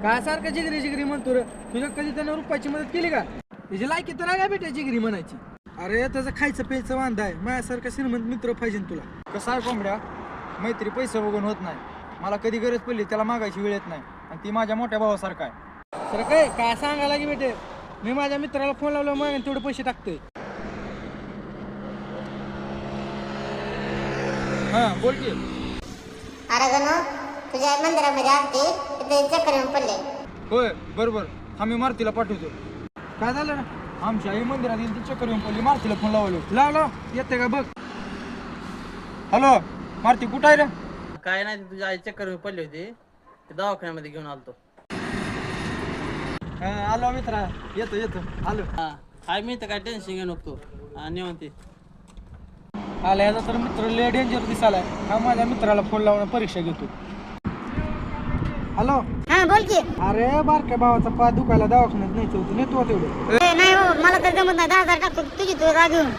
काय सारखं जिगरी जिगरी म्हणतो रे? तुझ्या कधी त्यानं रुपयाची मदत केली का? त्याची लायकी तर आहे का बेटा जिगरी म्हणायची? अरे त्याचं खायचं प्यायचं वांदा आहे. माझ्यासारखा श्रीमंत मित्र पाहिजे तुला. कसं आहे कोंबड्या, मैत्री पैसे बघून होत नाही. मला कधी गरज पडली त्याला मागायची वेळ येत नाही, आणि ती माझ्या मोठ्या भावासारखा आहे. सर काय काय सांगायला की बेटे, मी माझ्या मित्राला फोन लावला मग तेवढे पैसे टाकतोय. हां बोल की. अरे गणू, तुझ्या मंदिरामध्ये आरती तिथे चक्कर येऊन पडले. होय बरोबर, आम्ही मारुतीला पाठवतो. काय झालं ना? आमच्या आई मंदिरात येईल ती चक्कर येऊन पडली, मारुतीला फोन लावलो. लाव येते का बघ. हॅलो मारुती, कुठं आहे रे? काय नाही, तुझी आई चक्कर येऊन पडली होती, ते दवाखान्यामध्ये घेऊन आलतो. आलो मित्रा, येतो आलो. हा हाय, मी तर काय टेन्शन घेऊ नको निवंती. आला याचा तर मित्र लय डेंजर दिसालाय. हा माझ्या मित्राला फोन लावून परीक्षा घेतो. हॅलो. हा बोल की. अरे बारक्या भावाचा पाय दुखायला दवाखान्यात न्यायचं होतं, नेतो तेवढं. नाही हो, मला तर जमत नाही. 10,000 टाकतो तुझी तू राग घेऊन.